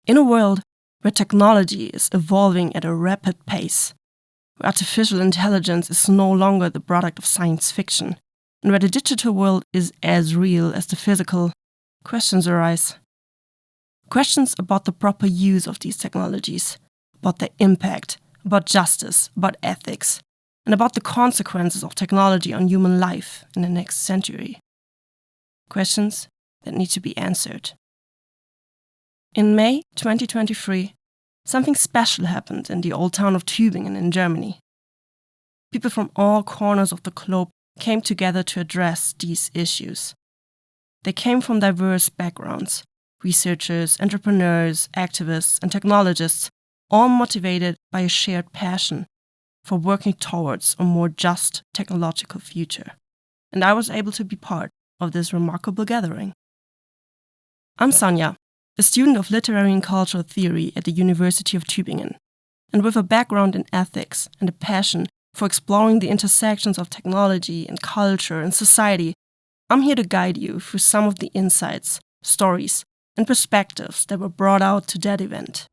In a world where technology is evolving at a rapid pace, where artificial intelligence is no longer the product of science fiction, and where the digital world is as real as the physical, questions arise. Questions about the proper use of these technologies, about their impact, about justice, about ethics, and about the consequences of technology on human life in the next century. Questions that need to be answered. In May 2023, something special happened in the old town of Tübingen in Germany. People from all corners of the globe came together to address these issues. They came from diverse backgrounds: researchers, entrepreneurs, activists, and technologists, all motivated by a shared passion for working towards a more just technological future. And I was able to be part of this remarkable gathering. I'm Sonja, a student of literary and cultural theory at the University of Tübingen, and with a background in ethics and a passion for exploring the intersections of technology and culture and society, I'm here to guide you through some of the insights, stories, and perspectives that were brought out to that event.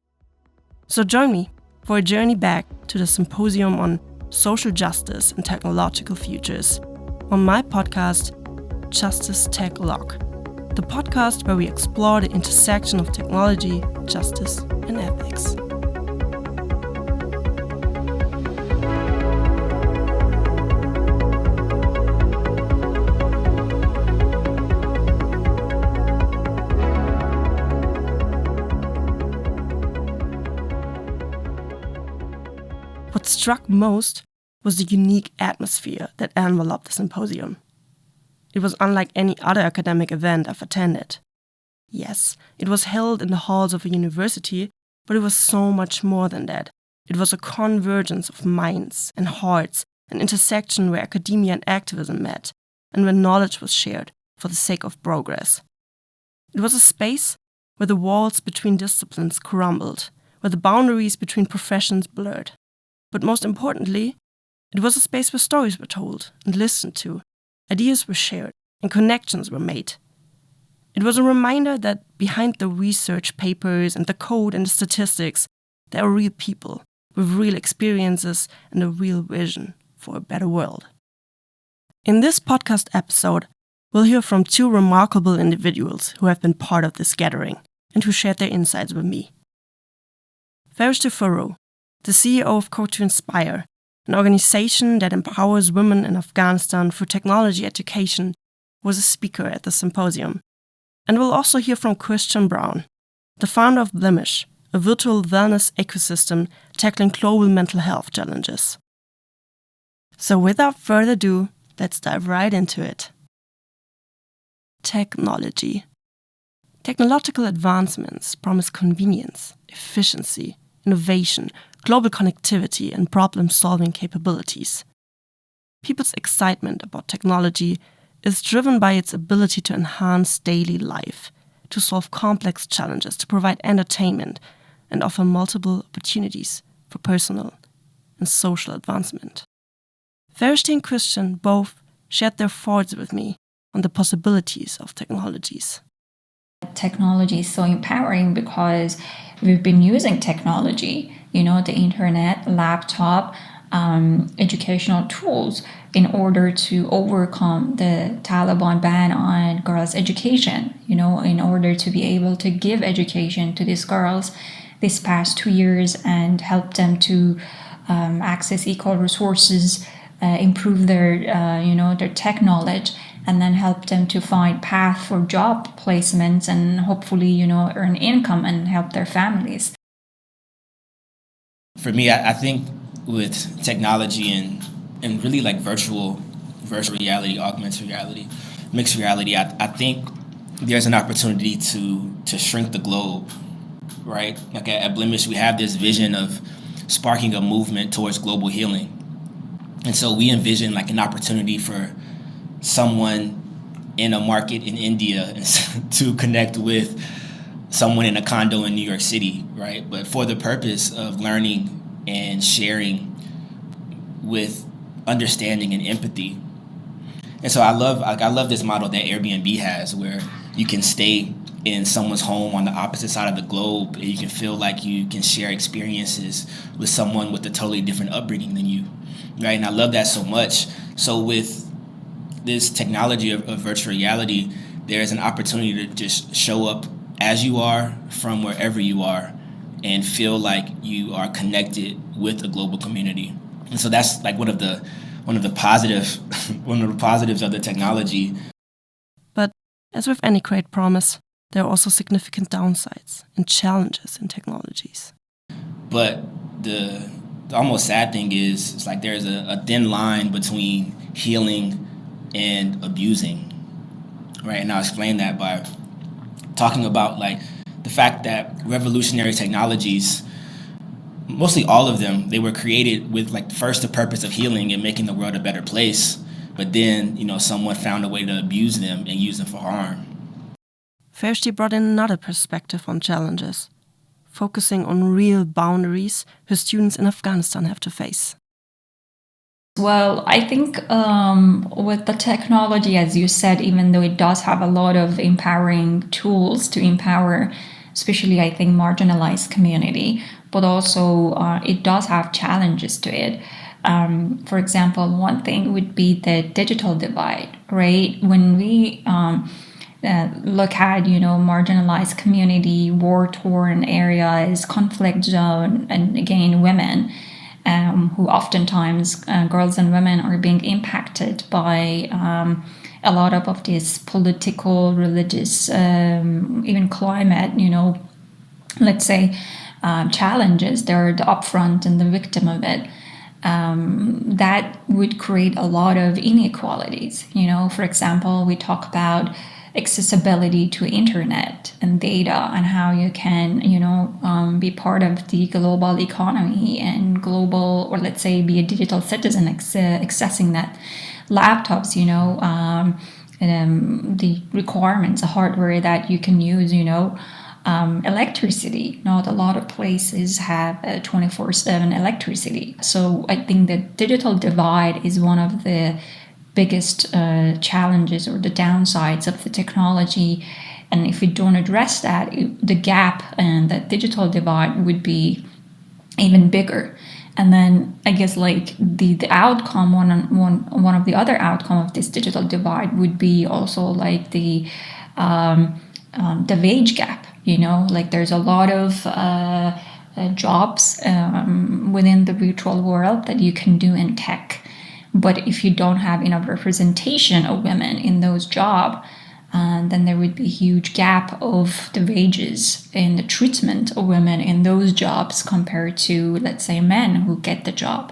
So join me for a journey back to the Symposium on Social Justice and Technological Futures on my podcast, Justice Tech Log, the podcast where we explore the intersection of technology, justice, and ethics. What struck most was the unique atmosphere that enveloped the symposium. It was unlike any other academic event I've attended. Yes, it was held in the halls of a university, but it was so much more than that. It was a convergence of minds and hearts, an intersection where academia and activism met, and where knowledge was shared for the sake of progress. It was a space where the walls between disciplines crumbled, where the boundaries between professions blurred. But most importantly, it was a space where stories were told and listened to, ideas were shared, and connections were made. It was a reminder that behind the research papers and the code and the statistics, there are real people with real experiences and a real vision for a better world. In this podcast episode, we'll hear from two remarkable individuals who have been part of this gathering and who shared their insights with me. Fereshteh Forough, the CEO of Code to Inspire, an organization that empowers women in Afghanistan through technology education, was a speaker at the symposium. And we'll also hear from Christian Brown, the founder of Blimish, a virtual wellness ecosystem tackling global mental health challenges. So without further ado, let's dive right into it. Technology. Technological advancements promise convenience, efficiency, innovation, global connectivity, and problem-solving capabilities. People's excitement about technology is driven by its ability to enhance daily life, to solve complex challenges, to provide entertainment, and offer multiple opportunities for personal and social advancement. Fereshteh and Christian both shared their thoughts with me on the possibilities of technologies. Technology is so empowering because we've been using technology, the internet, laptop, educational tools in order to overcome the Taliban ban on girls' education, in order to be able to give education to these girls this past 2 years and help them to access equal resources, improve their tech knowledge, and then help them to find path for job placements and hopefully, earn income and help their families. For me, I think with technology and really like virtual reality, augmented reality, mixed reality, I think there's an opportunity to shrink the globe, right? Like at Blimish, we have this vision of sparking a movement towards global healing. And so we envision like an opportunity for someone in a market in India to connect with someone in a condo in New York City, right? But for the purpose of learning and sharing with understanding and empathy. And so I love this model that Airbnb has, where you can stay in someone's home on the opposite side of the globe, and you can feel like you can share experiences with someone with a totally different upbringing than you, right? And I love that so much. So with this technology of virtual reality, there's an opportunity to just show up as you are from wherever you are and feel like you are connected with a global community. And so that's like one of the positives of the technology. But as with any great promise, there are also significant downsides and challenges in technologies. But the almost sad thing is, it's like there's a thin line between healing and abusing, right? And I'll explain that by talking about like the fact that revolutionary technologies, mostly all of them, they were created with like first the purpose of healing and making the world a better place. But then, someone found a way to abuse them and use them for harm. Fereshteh brought in another perspective on challenges, focusing on real boundaries her students in Afghanistan have to face. Well, I think with the technology, as you said, even though it does have a lot of empowering tools to empower, especially I think marginalized community, but also it does have challenges to it. For example, one thing would be the digital divide, right? When we look at, marginalized community, war-torn areas, conflict zone, and again, women, who oftentimes, girls and women, are being impacted by a lot of these political, religious, even climate, let's say, challenges. They're the upfront and the victim of it. That would create a lot of inequalities. For example, we talk about accessibility to internet and data and how you can, be part of the global economy and global, or let's say be a digital citizen accessing that laptops, the requirements, the hardware that you can use, electricity. Not a lot of places have 24/7 electricity. So I think the digital divide is one of the biggest challenges or the downsides of the technology. And if we don't address that, the gap and the digital divide would be even bigger. And then I guess like the outcome, one of the other outcome of this digital divide would be also like the wage gap. Like there's a lot of jobs within the virtual world that you can do in tech. But if you don't have enough representation of women in those jobs, then there would be a huge gap of the wages and the treatment of women in those jobs compared to, let's say, men who get the job.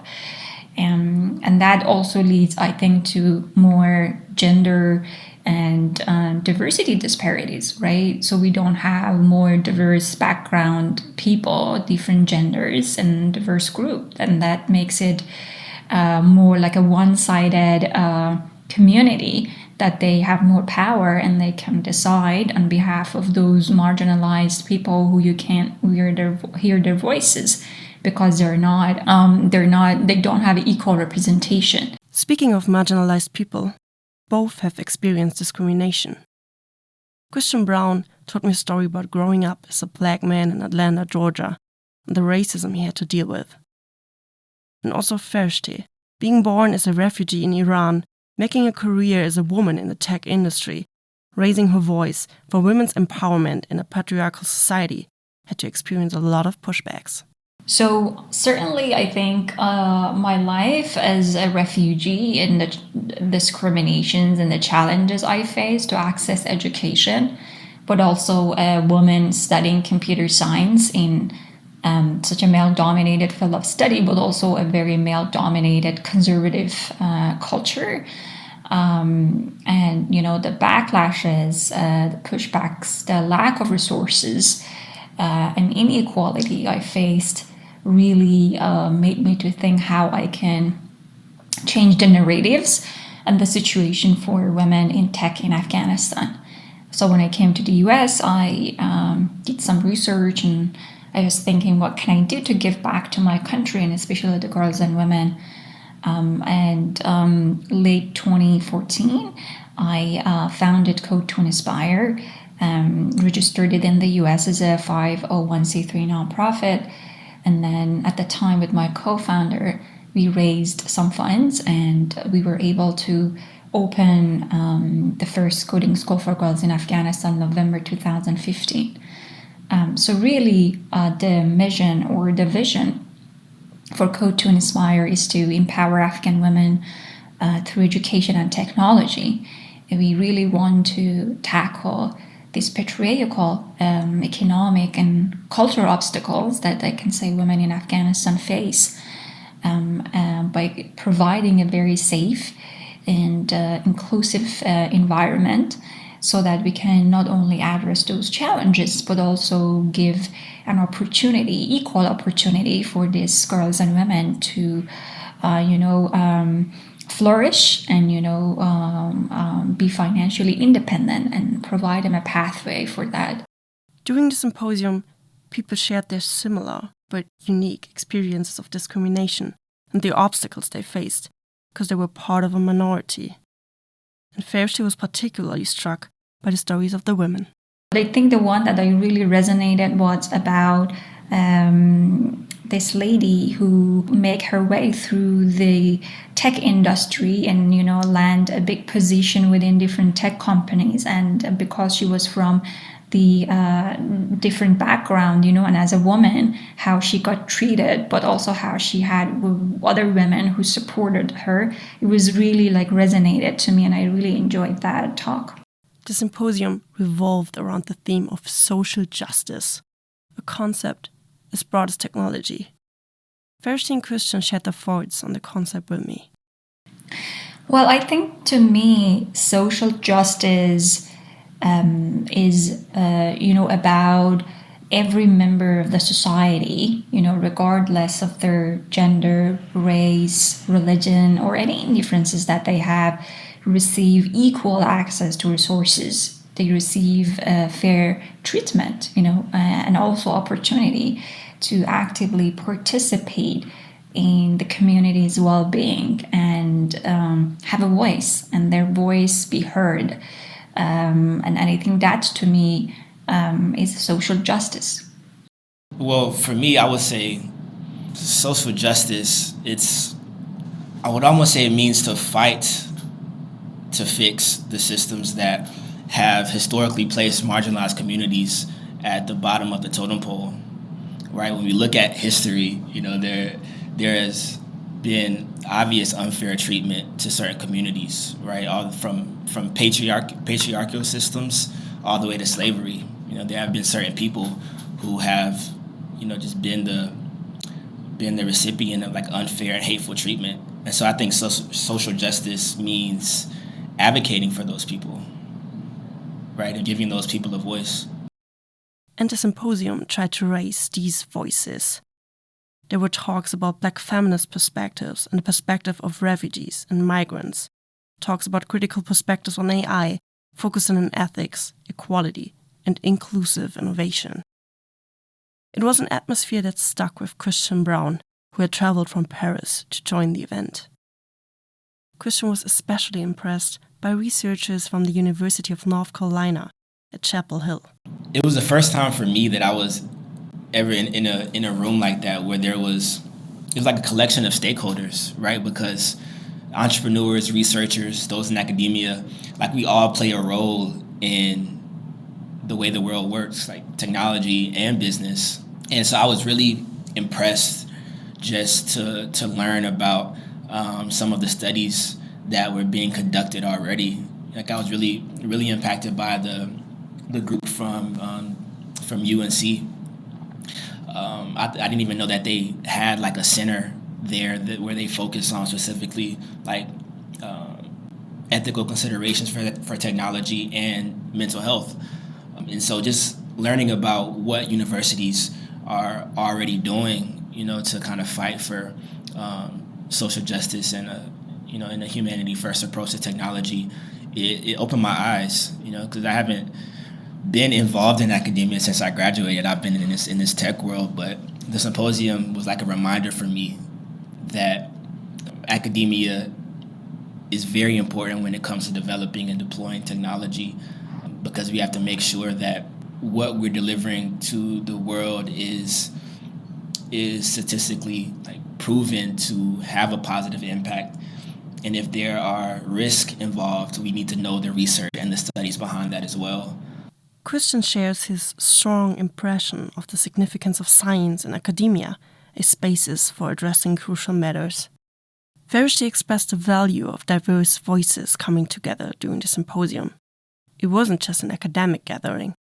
And that also leads, I think, to more gender and diversity disparities, right? So we don't have more diverse background people, different genders and diverse group. And that makes it more like a one-sided community, that they have more power and they can decide on behalf of those marginalized people who you can't hear their voices because they don't have equal representation. Speaking of marginalized people, both have experienced discrimination. Christian Brown told me a story about growing up as a black man in Atlanta, Georgia, and the racism he had to deal with. And also Fereshteh, being born as a refugee in Iran, making a career as a woman in the tech industry, raising her voice for women's empowerment in a patriarchal society, had to experience a lot of pushbacks. So certainly I think my life as a refugee and the discriminations and the challenges I faced to access education, but also a woman studying computer science in such a male-dominated field of study, but also a very male-dominated conservative culture. And, the backlashes, the pushbacks, the lack of resources, and inequality I faced really made me to think how I can change the narratives and the situation for women in tech in Afghanistan. So when I came to the US, I did some research and I was thinking, what can I do to give back to my country and especially the girls and women And late 2014, I founded Code to Inspire, registered it in the US as a 501c3 nonprofit. And then at the time with my co-founder, we raised some funds and we were able to open the first coding school for girls in Afghanistan in November 2015. So really the mission or the vision for Code to Inspire is to empower Afghan women through education and technology. And we really want to tackle these patriarchal economic and cultural obstacles that I can say women in Afghanistan face by providing a very safe and inclusive environment so that we can not only address those challenges, but also give an opportunity, equal opportunity for these girls and women to, flourish and, be financially independent and provide them a pathway for that. During the symposium, people shared their similar but unique experiences of discrimination and the obstacles they faced because they were part of a minority. And Fereshteh was particularly struck by the stories of the women. I think the one that I really resonated was about this lady who made her way through the tech industry and, land a big position within different tech companies. And because she was from the different background, and as a woman, how she got treated, but also how she had other women who supported her. It was really resonated to me, and I really enjoyed that talk. The symposium revolved around the theme of social justice, a concept as broad as technology. Fereshteh and Christian shared their thoughts on the concept with me. Well, I think to me, social justice is, about every member of the society, regardless of their gender, race, religion, or any differences that they have, receive equal access to resources. They receive fair treatment, and also opportunity to actively participate in the community's well-being and have a voice and their voice be heard. And I think that, to me, is social justice. Well, for me, I would say social justice, I would almost say it means to fight to fix the systems that have historically placed marginalized communities at the bottom of the totem pole, right? When we look at history, there has been obvious unfair treatment to certain communities, right? All from patriarchal systems all the way to slavery. There have been certain people who have, just been the recipient of unfair and hateful treatment. And so I think social justice means advocating for those people, right, and giving those people a voice. And the symposium tried to raise these voices. There were talks about Black feminist perspectives and the perspective of refugees and migrants, talks about critical perspectives on AI, focusing on ethics, equality, and inclusive innovation. It was an atmosphere that stuck with Christian Brown, who had traveled from Paris to join the event. Christian was especially impressed by researchers from the University of North Carolina at Chapel Hill. It was the first time for me that I was ever in a room like that, where it was like a collection of stakeholders, right? Because entrepreneurs, researchers, those in academia, we all play a role in the way the world works, like technology and business. And so I was really impressed just to learn about some of the studies that were being conducted already. I was really, really impacted by the group from UNC. I didn't even know that they had a center there where they focus on specifically ethical considerations for technology and mental health. And so just learning about what universities are already doing, to kind of fight for social justice and in a humanity first approach to technology, it opened my eyes, because I haven't been involved in academia since I graduated. I've been in this tech world, but the symposium was like a reminder for me that academia is very important when it comes to developing and deploying technology, because we have to make sure that what we're delivering to the world is statistically proven to have a positive impact. And if there are risks involved, we need to know the research and the studies behind that as well. Christian shares his strong impression of the significance of science in academia as spaces for addressing crucial matters. Fereshteh expressed the value of diverse voices coming together during the symposium. It wasn't just an academic gathering.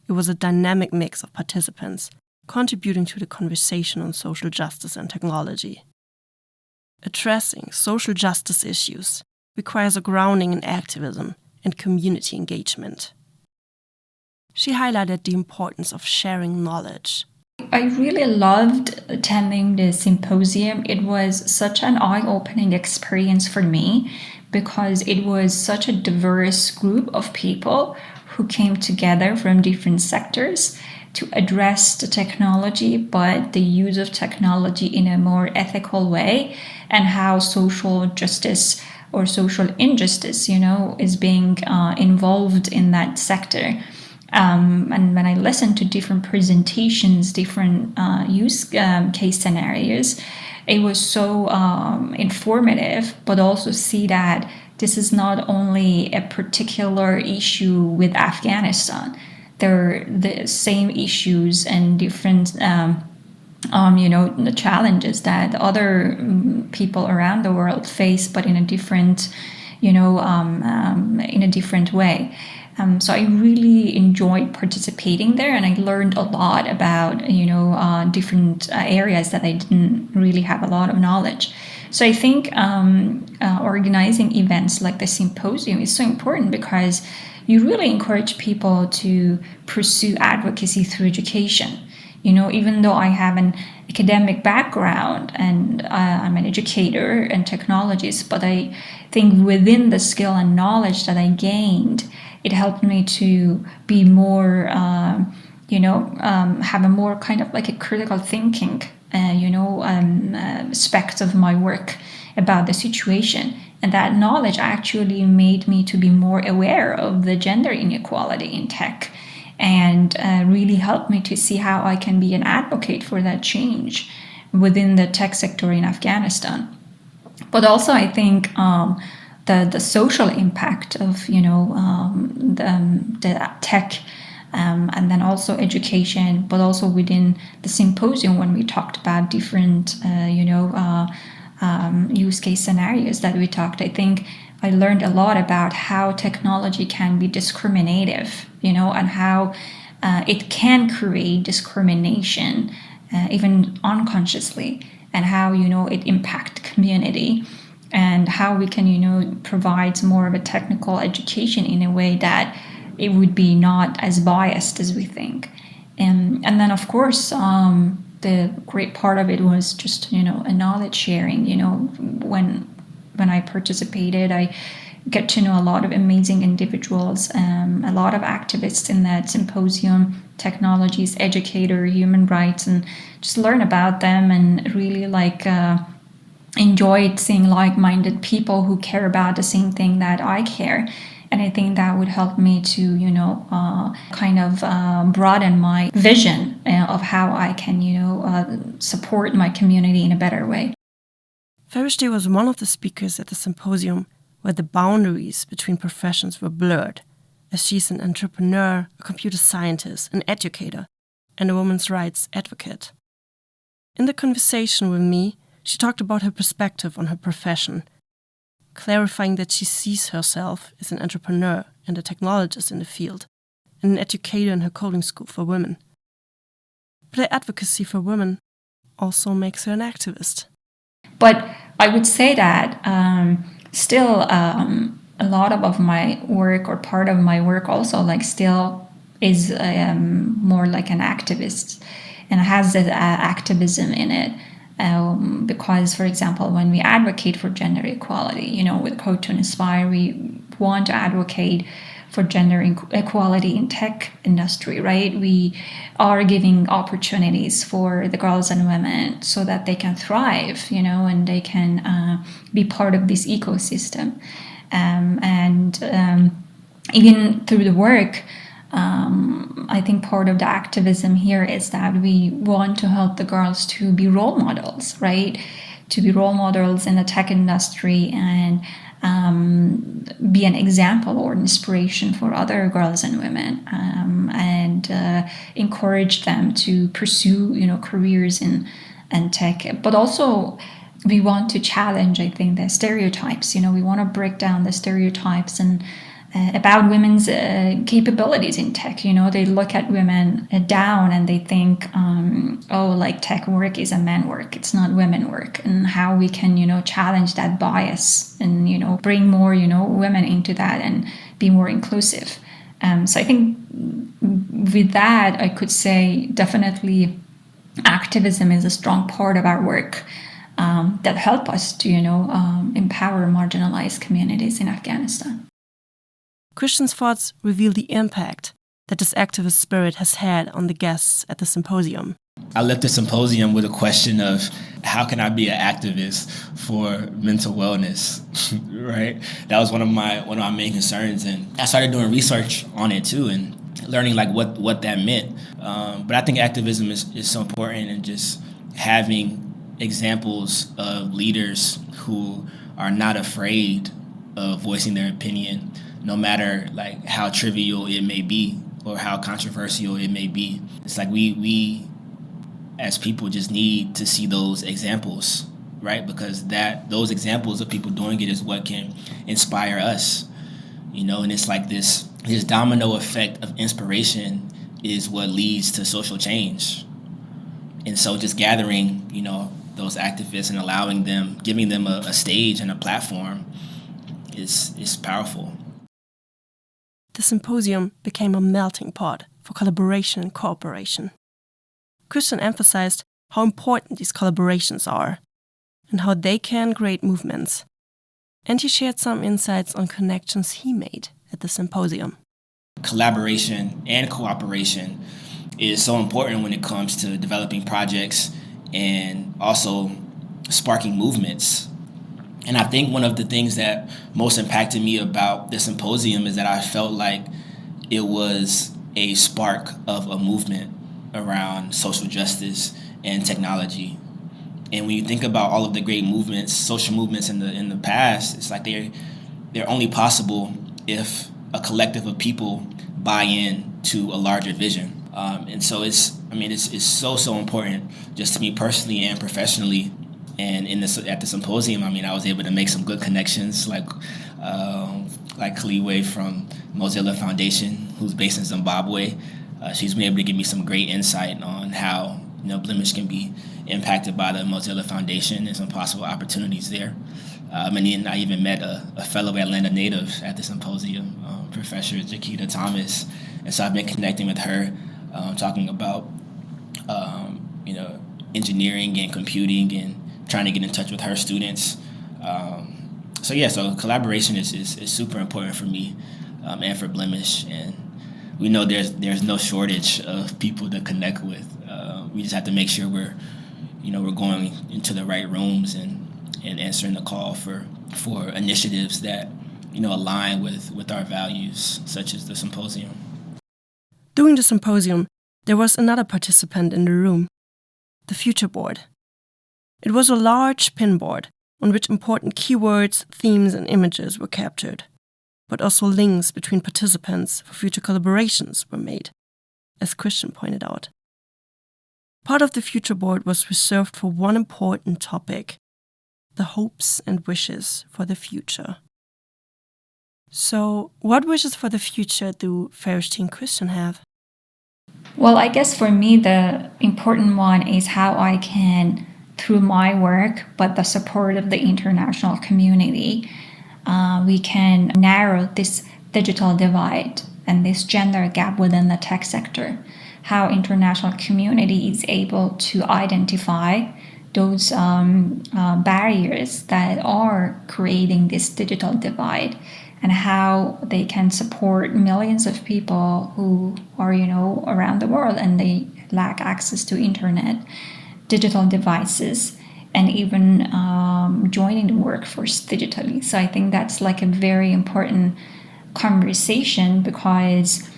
It was a dynamic mix of participants, contributing to the conversation on social justice and technology. Addressing social justice issues requires a grounding in activism and community engagement. She highlighted the importance of sharing knowledge. I really loved attending the symposium. It was such an eye-opening experience for me because it was such a diverse group of people who came together from different sectors to address the technology, but the use of technology in a more ethical way, and how social justice or social injustice, is being involved in that sector. And when I listened to different presentations, different use case scenarios, it was so informative, but also see that this is not only a particular issue with Afghanistan. There are the same issues and different, the challenges that other people around the world face, but in a different, in a different way. So I really enjoyed participating there, and I learned a lot about, different areas that I didn't really have a lot of knowledge. So I think organizing events like the symposium is so important because you really encourage people to pursue advocacy through education. Even though I have an academic background and I'm an educator and technologist, but I think within the skill and knowledge that I gained, it helped me to be more, have a more kind of like a critical thinking, aspect of my work about the situation. And that knowledge actually made me to be more aware of the gender inequality in tech, and really helped me to see how I can be an advocate for that change within the tech sector in Afghanistan. But also I think the social impact of the tech, and then also education, but also within the symposium when we talked about different use case scenarios that we talked, I think I learned a lot about how technology can be discriminative, and how it can create discrimination, even unconsciously, and how, it impacts community, and how we can, provide more of a technical education in a way that it would be not as biased as we think. And then, of course, the great part of it was just, a knowledge sharing. When I participated, I get to know a lot of amazing individuals, a lot of activists in that symposium, technologies, educator, human rights, and just learn about them, and really enjoyed seeing like-minded people who care about the same thing that I care. And I think that would help me to, broaden my vision of how I can, support my community in a better way. Fereshteh was one of the speakers at the symposium where the boundaries between professions were blurred, as she's an entrepreneur, a computer scientist, an educator, and a women's rights advocate. In the conversation with me, she talked about her perspective on her profession, clarifying that she sees herself as an entrepreneur and a technologist in the field, and an educator in her coding school for women. But her advocacy for women also makes her an activist. But I would say that still a lot of my work, or part of my work also, still is more like an activist, and has the activism in it. Because, for example, when we advocate for gender equality, with Code to Inspire, we want to advocate for gender equality in tech industry, right? We are giving opportunities for the girls and women so that they can thrive, and they can be part of this ecosystem. Even through the work, I think part of the activism here is that we want to help the girls to be role models, right? To be role models in the tech industry and be an example or inspiration for other girls and women, and encourage them to pursue, careers in tech. But also, we want to challenge, I think, the stereotypes. We want to break down the stereotypes and about women's capabilities in tech. They look at women down and they think, tech work is a man work. It's not women work. And how we can, challenge that bias and, bring more, women into that and be more inclusive. So I think with that, I could say definitely activism is a strong part of our work that help us to, empower marginalized communities in Afghanistan. Christian's thoughts reveal the impact that this activist spirit has had on the guests at the symposium. I left the symposium with a question of how can I be an activist for mental wellness, right? That was one of my main concerns, and I started doing research on it too and learning what that meant. But I think activism is so important, and just having examples of leaders who are not afraid of voicing their opinion, no matter how trivial it may be or how controversial it may be. It's like we as people just need to see those examples, right? Because those examples of people doing it is what can inspire us, and it's like this domino effect of inspiration is what leads to social change. And so just gathering, those activists and allowing them, giving them a stage and a platform is powerful. The symposium became a melting pot for collaboration and cooperation. Christian emphasized how important these collaborations are and how they can create movements. And he shared some insights on connections he made at the symposium. Collaboration and cooperation is so important when it comes to developing projects and also sparking movements. And I think one of the things that most impacted me about the symposium is that I felt like it was a spark of a movement around social justice and technology. And when you think about all of the great movements, social movements in the past, it's like they're only possible if a collective of people buy in to a larger vision. And so it's so important just to me personally and professionally. And at the symposium, I was able to make some good connections, like Kaliwe from Mozilla Foundation, who's based in Zimbabwe. She's been able to give me some great insight on how Blimish can be impacted by the Mozilla Foundation and some possible opportunities there. And then I even met a fellow Atlanta native at the symposium, Professor Jaquita Thomas. And so I've been connecting with her, talking about engineering and computing and trying to get in touch with her students. So collaboration is super important for me and for Blimish. And we know there's no shortage of people to connect with. We just have to make sure we're going into the right rooms and answering the call for initiatives that align with our values, such as the symposium. During the symposium, there was another participant in the room, the Future Board. It was a large pinboard on which important keywords, themes, and images were captured, but also links between participants for future collaborations were made, as Christian pointed out. Part of the Future Board was reserved for one important topic: the hopes and wishes for the future. So, what wishes for the future do Fereshteh and Christian have? Well, I guess for me, the important one is how I can, through my work, but the support of the international community, we can narrow this digital divide and this gender gap within the tech sector. How international community is able to identify those barriers that are creating this digital divide, and how they can support millions of people who are, around the world and they lack access to internet, digital devices, and even joining the workforce digitally. So I think that's like a very important conversation, because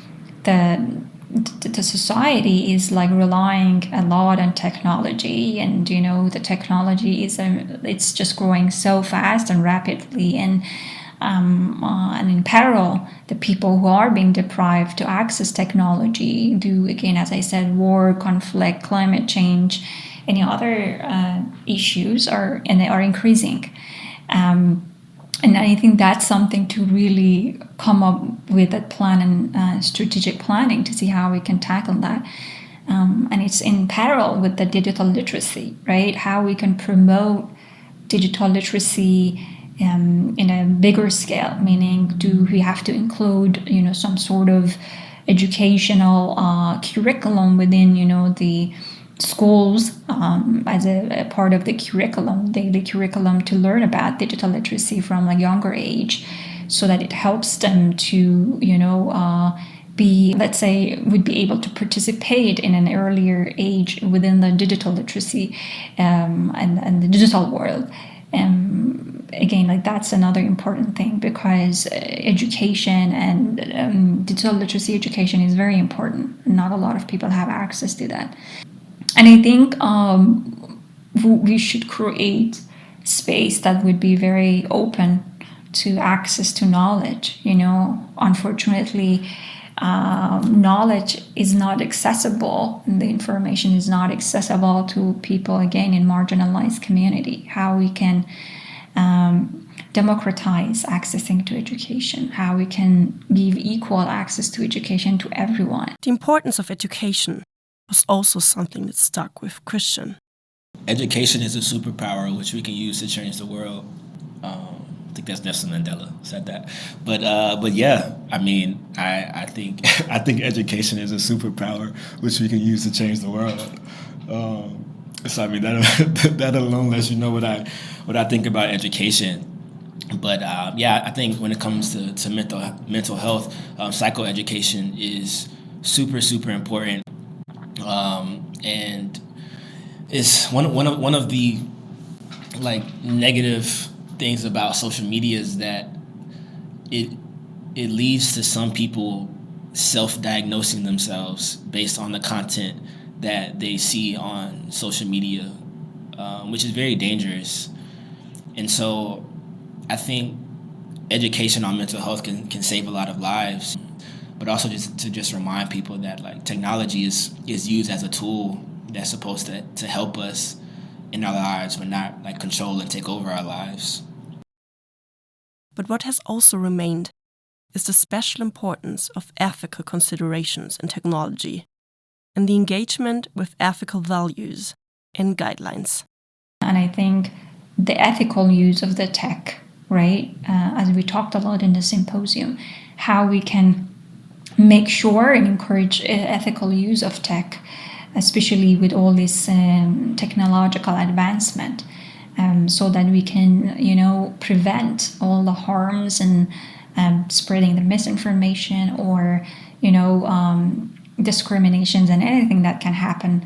the society is like relying a lot on technology, and the technology it's just growing so fast and rapidly, and in parallel, the people who are being deprived to access technology due, again, as I said, war, conflict, climate change, any other issues are increasing. And I think that's something to really come up with a plan and strategic planning to see how we can tackle that. And it's in parallel with the digital literacy, right? How we can promote digital literacy in a bigger scale, meaning do we have to include, some sort of educational curriculum within, the schools as a part of the curriculum, daily curriculum, to learn about digital literacy from a younger age, so that it helps them to, would be able to participate in an earlier age within the digital literacy and the digital world. Again, like that's another important thing, because education and digital literacy education is very important. Not a lot of people have access to that. And I think we should create space that would be very open to access to knowledge. Unfortunately, knowledge is not accessible, and the information is not accessible to people, again, in marginalized community. How we can democratize accessing to education, how we can give equal access to education to everyone. The importance of education was also something that stuck with Christian. Education is a superpower which we can use to change the world. I think that's Nelson Mandela said that. But yeah, I mean, I think education is a superpower which we can use to change the world. So I mean that alone lets you know what I think about education. But I think when it comes to mental health, psychoeducation is super important. And it's one of the like negative things about social media is that it leads to some people self-diagnosing themselves based on the content that they see on social media, which is very dangerous. And so I think education on mental health can save a lot of lives, but also just remind people that like technology is used as a tool that's supposed to help us in our lives, but not like control and take over our lives. But what has also remained is the special importance of ethical considerations in technology and the engagement with ethical values and guidelines. And I think the ethical use of the tech, right, as we talked a lot in the symposium, how we can make sure and encourage ethical use of tech, especially with all this technological advancement, so that we can, prevent all the harms and spreading the misinformation or, discriminations and anything that can happen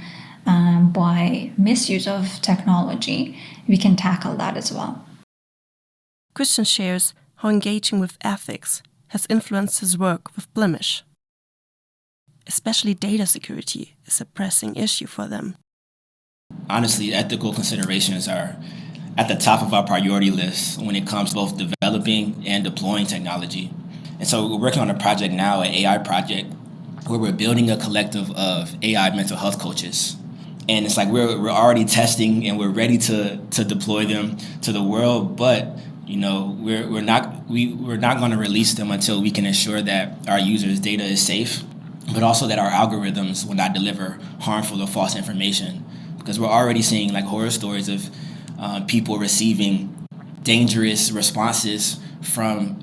by misuse of technology. We can tackle that as well. Christian shares how engaging with ethics has influenced his work with Blimish. Especially data security is a pressing issue for them. Honestly, ethical considerations are at the top of our priority list when it comes to both developing and deploying technology. And so we're working on a project now, an AI project, where we're building a collective of AI mental health coaches. And it's like we're already testing and we're ready to deploy them to the world, but we're not going to release them until we can ensure that our users' data is safe, but also that our algorithms will not deliver harmful or false information. Because we're already seeing like horror stories of people receiving dangerous responses from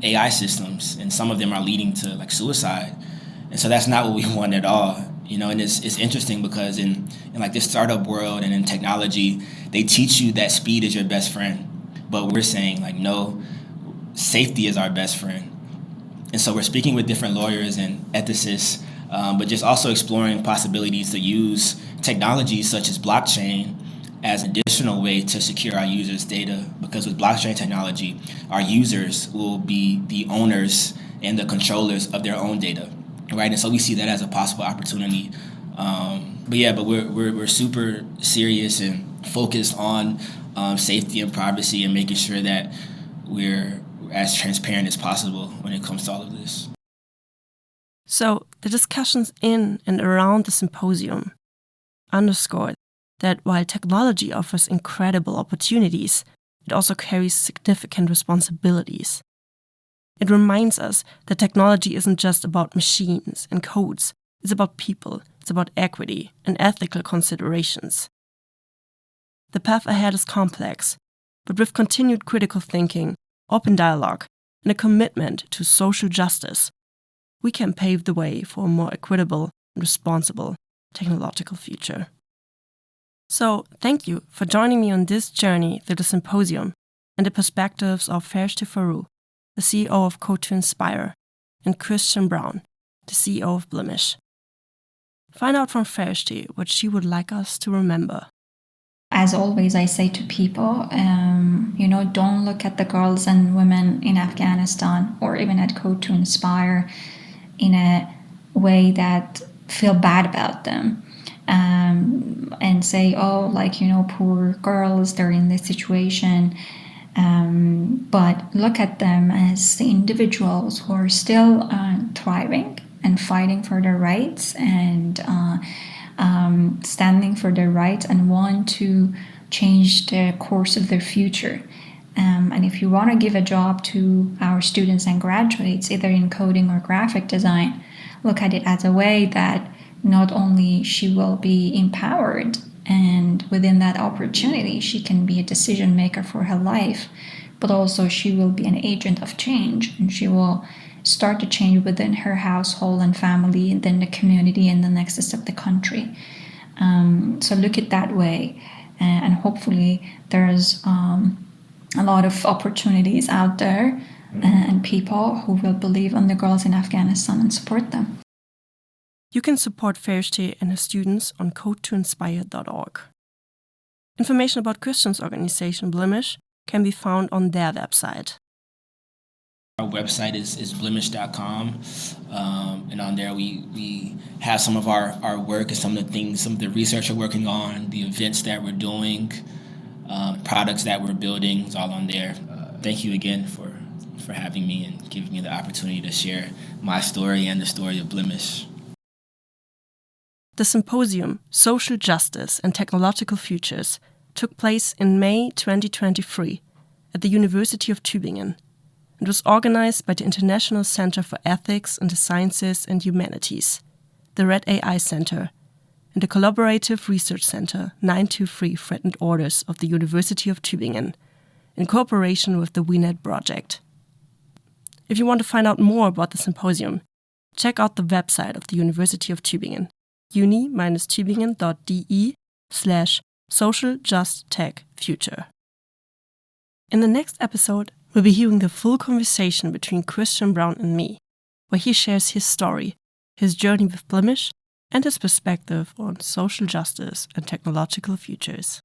AI systems, and some of them are leading to like suicide. And so that's not what we want at all. And it's interesting because in like this startup world and in technology, they teach you that speed is your best friend. But we're saying like, no, safety is our best friend. And so we're speaking with different lawyers and ethicists, but just also exploring possibilities to use technologies such as blockchain as an additional way to secure our users' data, because with blockchain technology, our users will be the owners and the controllers of their own data, right? And so we see that as a possible opportunity. But we're super serious and focused on safety and privacy and making sure that we're as transparent as possible when it comes to all of this. So the discussions in and around the symposium underscored that while technology offers incredible opportunities, it also carries significant responsibilities. It reminds us that technology isn't just about machines and codes, it's about people, it's about equity and ethical considerations. The path ahead is complex, but with continued critical thinking, open dialogue, and a commitment to social justice, we can pave the way for a more equitable and responsible technological future. So, thank you for joining me on this journey through the symposium and the perspectives of Fereshteh Forough, the CEO of Code to Inspire, and Christian Brown, the CEO of Blimish. Find out from Fereshteh what she would like us to remember. As always, I say to people, don't look at the girls and women in Afghanistan or even at Code to Inspire in a way that feel bad about them. And say, poor girls, they're in this situation. But look at them as the individuals who are still thriving and fighting for their rights and standing for their rights and want to change the course of their future. And if you want to give a job to our students and graduates, either in coding or graphic design, look at it as a way that not only she will be empowered and within that opportunity she can be a decision maker for her life, but also she will be an agent of change and she will start to change within her household and family and then the community and the next of the country. So look at that way, and hopefully there's a lot of opportunities out there and people who will believe on the girls in Afghanistan and support them. You can support Fereshteh and her students on codetoinspire.org. Information about Christian's organization, Blimish, can be found on their website. Our website is blimish.com, and on there we have some of our work and some of the research we're working on, the events that we're doing, products that we're building. It's all on there. Thank you again for having me and giving me the opportunity to share my story and the story of Blimish. The Symposium, Social Justice and Technological Futures, took place in May 2023 at the University of Tübingen and was organized by the International Center for Ethics in the Sciences and Humanities, the RHET AI Center, and the Collaborative Research Center 923 Threatened Orders of the University of Tübingen, in cooperation with the WeNet project. If you want to find out more about the symposium, check out the website of the University of Tübingen, uni-tübingen.de/socialjusttechfuture. In the next episode, we'll be hearing the full conversation between Christian Brown and me, where he shares his story, his journey with Blimish, and his perspective on social justice and technological futures.